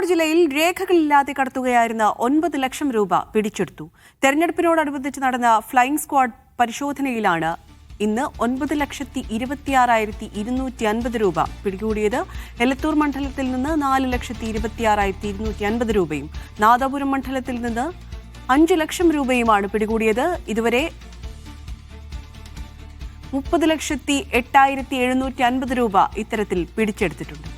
കോഴിക്കോട് ജില്ലയിൽ രേഖകളില്ലാതെ കടത്തുകയായിരുന്ന 9 ലക്ഷം രൂപ പിടിച്ചെടുത്തു. തെരഞ്ഞെടുപ്പിനോടനുബന്ധിച്ച് നടന്ന ഫ്ലൈയിംഗ് സ്ക്വാഡ് പരിശോധനയിലാണ് ഇന്ന് 9,26,250 രൂപ പിടികൂടിയത്. എലത്തൂർ മണ്ഡലത്തിൽ നിന്ന് 4,26,250 രൂപയും നാദാപുരം മണ്ഡലത്തിൽ നിന്ന് 5 ലക്ഷം രൂപയുമാണ് പിടികൂടിയത്. ഇതുവരെ 30,08,750 രൂപ ഇത്തരത്തിൽ പിടിച്ചെടുത്തിട്ടുണ്ട്.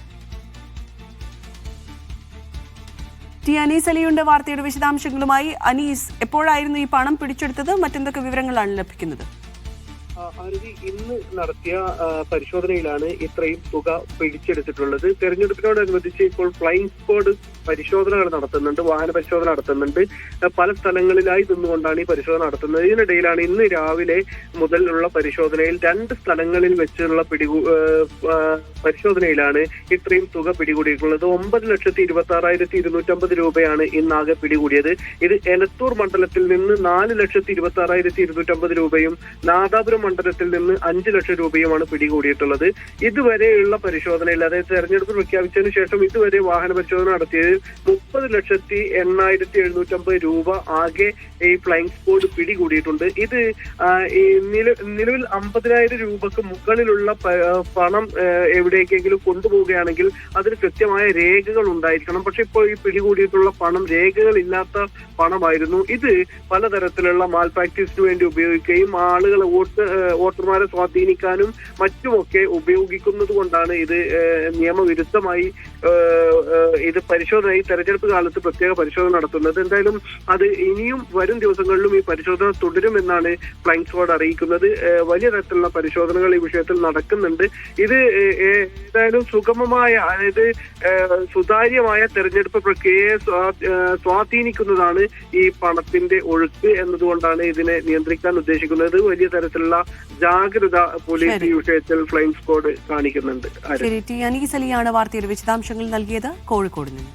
അനീസ് അലിയുണ്ട് വാർത്തയുടെ വിശദാംശങ്ങളുമായി. അനീസ്, എപ്പോഴായിരുന്നു ഈ പണം പിടിച്ചെടുത്തത്? മറ്റെന്തൊക്കെ വിവരങ്ങളാണ് ലഭിക്കുന്നത്? ഇന്ന് നടത്തിയ പരിശോധനയിലാണ് ഇത്രയും തുക പിടിച്ചെടുത്തിട്ടുള്ളത്. തെരഞ്ഞെടുപ്പിനോടനുബന്ധിച്ച് ഇപ്പോൾ ഫ്ലൈയിംഗ് സ്ക്വാഡ് പരിശോധനകൾ നടത്തുന്നുണ്ട്, വാഹന പരിശോധന നടത്തുന്നുണ്ട്. പല സ്ഥലങ്ങളിലായി നിന്നുകൊണ്ടാണ് ഈ പരിശോധന നടത്തുന്നത്. ഇതിനിടയിലാണ് ഇന്ന് രാവിലെ മുതലുള്ള പരിശോധനയിൽ 2 സ്ഥലങ്ങളിൽ വെച്ചുള്ള പരിശോധനയിലാണ് ഇത്രയും തുക പിടികൂടിയിട്ടുള്ളത്. 9,26,250 രൂപയാണ് ഇന്നാകെ പിടികൂടിയത്. ഇത് എലത്തൂർ മണ്ഡലത്തിൽ നിന്ന് 4,26,250 രൂപയും നാദാപുരം മണ്ഡലത്തിൽ നിന്ന് 5 ലക്ഷം രൂപയുമാണ് പിടികൂടിയിട്ടുള്ളത്. ഇതുവരെയുള്ള പരിശോധനയിൽ, അതായത് തെരഞ്ഞെടുപ്പ് പ്രഖ്യാപിച്ചതിനു ശേഷം ഇതുവരെ വാഹന പരിശോധന നടത്തിയത് 30,08,750 രൂപ ആകെ ഈ ഫ്ലൈയിംഗ് സ്ക്വാഡ് പിടികൂടിയിട്ടുണ്ട്. ഇത് നിലവിൽ 50,000 രൂപക്ക് മുകളിലുള്ള പണം എവിടേക്കെങ്കിലും കൊണ്ടുപോവുകയാണെങ്കിൽ അതിന് കൃത്യമായ രേഖകൾ ഉണ്ടായിരിക്കണം. പക്ഷെ ഇപ്പോൾ ഈ പിടികൂടിയിട്ടുള്ള പണം രേഖകളില്ലാത്ത പണമായിരുന്നു. ഇത് പലതരത്തിലുള്ള മാൽ പ്രാക്ടീസിന് വേണ്ടി ഉപയോഗിക്കുകയും ആളുകളെ വോട്ടർമാരെ സ്വാധീനിക്കാനും മറ്റുമൊക്കെ ഉപയോഗിക്കുന്നത് കൊണ്ടാണ് ഇത് നിയമവിരുദ്ധമായി ഇത് ഈ തെരഞ്ഞെടുപ്പ് കാലത്ത് പ്രത്യേക പരിശോധന നടത്തുന്നത്. എന്തായാലും അത് ഇനിയും വരും ദിവസങ്ങളിലും ഈ പരിശോധന തുടരുമെന്നാണ് ഫ്ലൈയിംഗ് സ്ക്വാഡ് അറിയിക്കുന്നത്. വലിയ തരത്തിലുള്ള പരിശോധനകൾ ഈ വിഷയത്തിൽ നടക്കുന്നുണ്ട്. ഇത് ഏതായാലും സുഗമമായ, അതായത് സുതാര്യമായ തെരഞ്ഞെടുപ്പ് പ്രക്രിയയെ സ്വാധീനിക്കുന്നതാണ് ഈ പണത്തിന്റെ ഒഴുക്ക് എന്നതുകൊണ്ടാണ് ഇതിനെ നിയന്ത്രിക്കാൻ ഉദ്ദേശിക്കുന്നത്. വലിയ തരത്തിലുള്ള ജാഗ്രത പോലീസ് ഈ വിഷയത്തിൽ ഫ്ലൈയിംഗ് സ്ക്വാഡ് കാണിക്കുന്നുണ്ട്. അനീസ് അലിയാണ് വാർത്തയുടെ വിശദാംശങ്ങൾ നൽകിയത് കോഴിക്കോട് നിന്ന്.